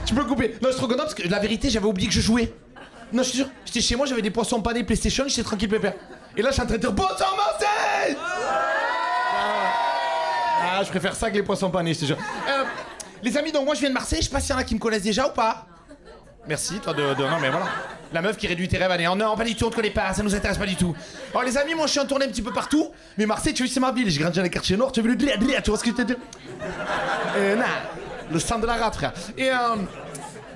Tu peux couper. Non, je suis trop content parce que la vérité, j'avais oublié que je jouais. Non, je suis sûr. J'étais chez moi, j'avais des poissons panés PlayStation, j'étais tranquille pépère. Et là, je suis en train de dire bonsoir Marseille. Ah, je préfère ça que les poissons panés, je te jure. Les amis, donc moi je viens de Marseille, je sais pas s'il y en a qui me connaissent déjà ou pas. Merci, toi de... Non mais voilà. La meuf qui réduit tes rêves à néant. Non, pas du tout, on te connaît pas, ça nous intéresse pas du tout. Alors les amis, moi je suis en tournée un petit peu partout. Mais Marseille, tu vois, c'est ma ville. J'ai grandi dans les quartiers nord, tu as vu le délire, tu vois ce que je te dis. Le sang de la rate, frère.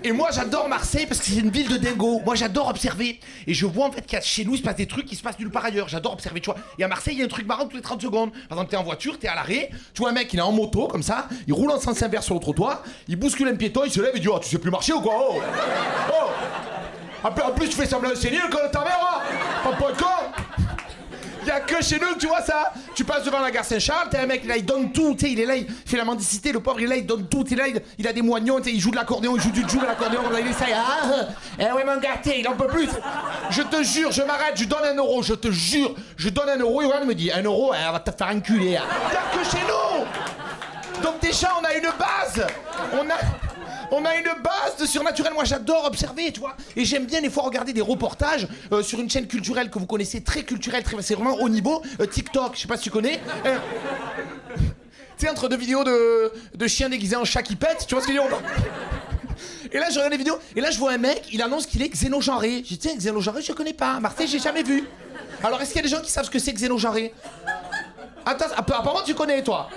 Et moi j'adore Marseille parce que c'est une ville de dingo. Moi j'adore observer. Et je vois en fait qu'il y a chez nous il se passe des trucs qui se passent nulle part ailleurs. J'adore observer, tu vois. Et à Marseille il y a un truc marrant toutes les 30 secondes. Par exemple t'es en voiture, t'es à l'arrêt, tu vois un mec il est en moto comme ça, il roule en sens inverse sur le trottoir, il bouscule un piéton, il se lève et dit oh tu sais plus marcher ou quoi oh. En plus tu fais semblant de saigner comme ta mère hein. Pas de con. Y'a que chez nous que tu vois ça. Tu passes devant la gare Saint-Charles, t'as un mec là il donne tout, tu sais il est là, il fait la mendicité, le pauvre il est là, il donne tout, il est là, il a des moignons, il joue de l'accordéon, il joue du joug à l'accordéon, il essaye, eh ouais mon gâté, il en peut plus. Je te jure, je m'arrête, je donne 1 euro, je te jure, je donne 1 euro et Yoann me dit 1 euro, elle va te faire enculer. Y'a que chez nous. Donc déjà on a une base, on a une base de surnaturel. Moi j'adore observer, tu vois. Et j'aime bien des fois regarder des reportages sur une chaîne culturelle que vous connaissez, très culturelle, c'est vraiment haut niveau, TikTok, je sais pas si tu connais. Tu sais, entre 2 vidéos de chiens déguisés en chat qui pètent, tu vois ce que je veux dire. Et là je regarde les vidéos, et là je vois un mec, il annonce qu'il est xénogenré. J'ai dit tiens, xénogenré je connais pas, Marseille j'ai jamais vu. Alors est-ce qu'il y a des gens qui savent ce que c'est xénogenré? Attends, apparemment tu connais toi.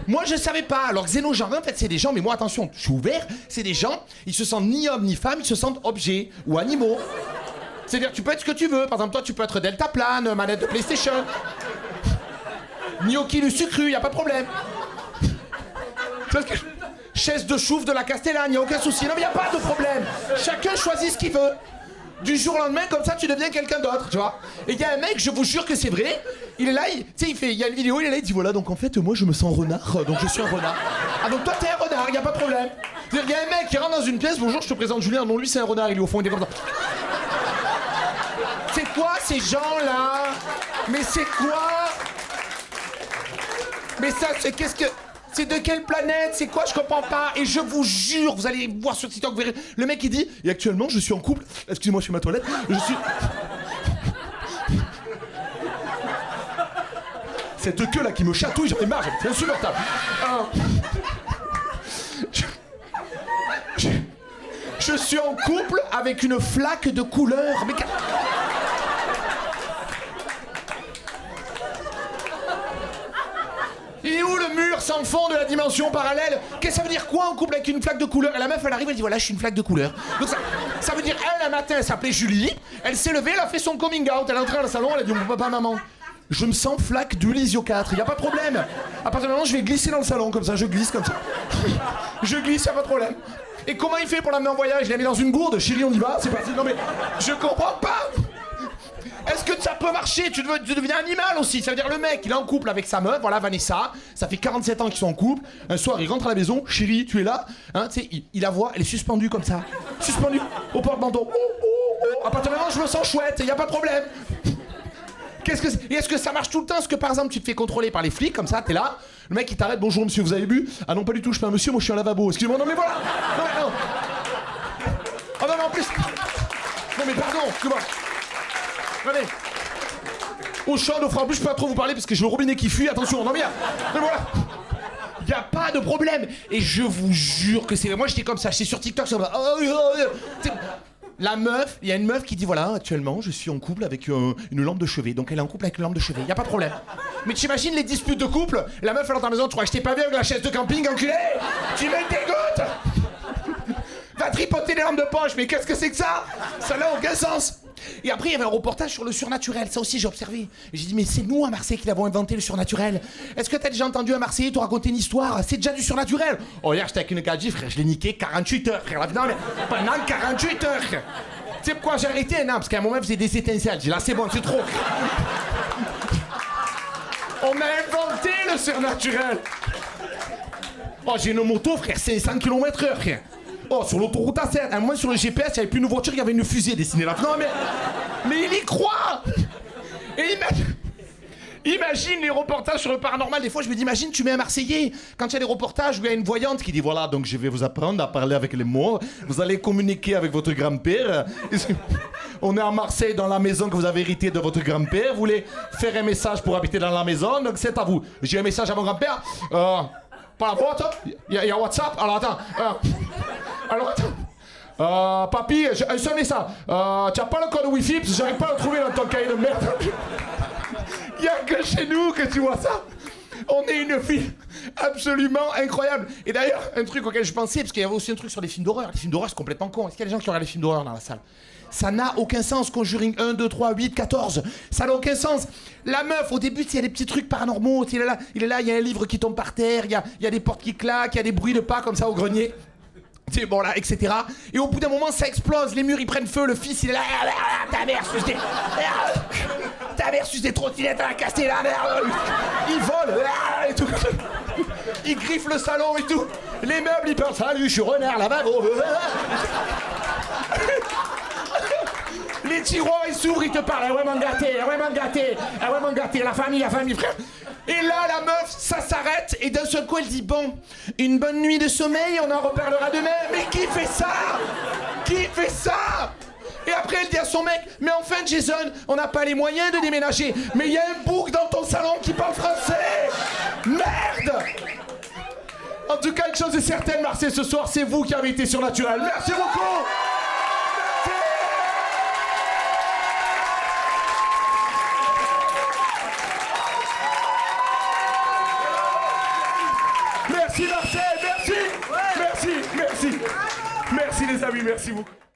Moi je savais pas. Alors xénogenré en fait c'est des gens, mais moi attention, je suis ouvert, c'est des gens, ils se sentent ni hommes ni femmes, ils se sentent objets ou animaux. C'est-à-dire tu peux être ce que tu veux. Par exemple toi tu peux être deltaplane, manette de PlayStation, gnocchi du sucru, y a pas de problème. Chaise de chouffe de la Castellane, y a aucun souci. Non mais y a pas de problème. Chacun choisit ce qu'il veut. Du jour au lendemain, comme ça, tu deviens quelqu'un d'autre, tu vois. Et il y a un mec, je vous jure que c'est vrai, il est là, tu sais, il y a une vidéo, il est là, il dit voilà, donc en fait, moi, je me sens renard, donc je suis un renard. Ah, donc toi, t'es un renard, y a pas de problème. C'est-à-dire, il y a un mec qui rentre dans une pièce, bonjour, je te présente Julien, non, lui, c'est un renard, il est au fond, il est comme ça. C'est quoi ces gens-là? Mais c'est quoi? Mais ça, c'est qu'est-ce que... C'est de quelle planète? C'est quoi? Je comprends pas. Et je vous jure, vous allez voir sur TikTok, vous verrez. Le mec il dit, et actuellement je suis en couple. Excusez-moi, je fais ma toilette. Je suis... Cette queue là qui me chatouille, j'en ai marre, c'est insupportable. Je suis en couple avec une flaque de couleur. Mais... Il est où le mur sans fond de la dimension parallèle? Qu'est-ce que ça veut dire quoi en couple avec une flaque de couleur? Et la meuf elle arrive, elle dit voilà je suis une flaque de couleur. Donc ça veut dire elle un matin elle s'appelait Julie, elle s'est levée, elle a fait son coming out, elle est entrée dans le salon, elle a dit mon papa maman, je me sens flaque d'Ulysse 4, y a pas de problème. À partir du moment je vais glisser dans le salon comme ça, je glisse comme ça. Je glisse, y a pas de problème. Et comment il fait pour l'amener en voyage? Il l'a mis dans une gourde, chérie on y va, c'est parti. Non mais je comprends pas. Est-ce que ça peut marcher? Tu deviens animal aussi. Ça veut dire le mec, il est en couple avec sa meuf, voilà Vanessa, ça fait 47 ans qu'ils sont en couple. Un soir, il rentre à la maison, chérie, tu es là, hein, tu sais, il la voit, elle est suspendue comme ça, suspendue au porte-manteau. À partir du moment où je me sens chouette, y a pas de problème. Et est-ce que ça marche tout le temps? Est-ce que par exemple tu te fais contrôler par les flics comme ça, t'es là, le mec il t'arrête, bonjour monsieur, vous avez bu? Ah non pas du tout, je suis pas un monsieur, moi je suis un lavabo. Excusez-moi, non mais voilà. Non mais non. Oh non mais en plus. Non mais pardon, excuse-moi. Allez. Au champ de en plus je peux pas trop vous parler parce que j'ai le robinet qui fuit, attention, non mais mais voilà. Y a pas de problème. Et je vous jure que c'est... Moi j'étais comme ça, j'étais sur TikTok, ça va... La meuf, il y a une meuf qui dit voilà, actuellement je suis en couple avec une lampe de chevet. Donc elle est en couple avec une lampe de chevet, y a pas de problème. Mais t'imagines les disputes de couple? La meuf elle est dans la maison, tu crois que je t'ai pas vu avec la chaise de camping, enculé? Tu me dégoûtes. Va tripoter les lampes de poche, mais qu'est-ce que c'est que ça? Ça n'a aucun sens. Et après, il y avait un reportage sur le surnaturel. Ça aussi, j'ai observé. J'ai dit, mais c'est nous, à Marseille, qui l'avons inventé, le surnaturel. Est-ce que t'as déjà entendu un Marseillais te raconter une histoire? C'est déjà du surnaturel. Oh, hier, j'étais avec une gadji, frère. Je l'ai niqué 48 heures, frère. Non, mais pendant 48 heures. Tu sais pourquoi j'ai arrêté? Non, parce qu'à un moment, il faisait des étincelles. J'ai dit, là, c'est bon, c'est trop. On a inventé le surnaturel. Oh, j'ai une moto, frère, 500 km/h, frère. Oh, sur l'autoroute A7, à un moment sur le GPS, il n'y avait plus une voiture, il y avait une fusée dessinée là. Non mais il y croit. Et Imagine les reportages sur le paranormal. Des fois, je me dis, imagine, tu mets un Marseillais. Quand il y a des reportages où il y a une voyante qui dit, voilà, donc je vais vous apprendre à parler avec les mots. Vous allez communiquer avec votre grand-père. On est à Marseille, dans la maison que vous avez héritée de votre grand-père. Vous voulez faire un message pour habiter dans la maison, donc c'est à vous. J'ai un message à mon grand-père. Par la boîte, il y a WhatsApp. Alors attends. Papy, un seul message. Tu n'as pas le code Wi-Fi parce que j'arrive pas à le trouver dans ton cahier de merde. Il n'y a que chez nous que tu vois ça. On est une ville absolument incroyable. Et d'ailleurs, un truc auquel je pensais, parce qu'il y avait aussi un truc sur les films d'horreur. Les films d'horreur, c'est complètement con. Est-ce qu'il y a des gens qui regardent les films d'horreur dans la salle? Ça n'a aucun sens. Conjuring 1, 2, 3, 8, 14. Ça n'a aucun sens. La meuf, au début, il y a des petits trucs paranormaux. Il est là, il y a un livre qui tombe par terre, il y a des portes qui claquent, il y a des bruits de pas comme ça au grenier. C'est bon là, etc. Et au bout d'un moment, ça explose, les murs ils prennent feu, le fils il est là, ta mère suce des trottinettes à la cassée, la merde. Il vole, et tout. Il griffe le salon et tout. Les meubles ils parlent, salut, je suis renard, lavabo. Les tiroirs ils s'ouvrent, ils te parlent, vraiment gâté, la famille, frère. Et là, la meuf, ça s'arrête, et d'un seul coup, elle dit, bon, une bonne nuit de sommeil, on en reparlera demain. Mais qui fait ça? Et après, elle dit à son mec, mais enfin, Jason, on n'a pas les moyens de déménager, mais il y a un bouc dans ton salon qui parle français. Merde! En tout cas, une chose est certaine, Marseille, ce soir, c'est vous qui avez été surnaturel. Merci beaucoup! Merci Marseille, merci les amis, merci beaucoup.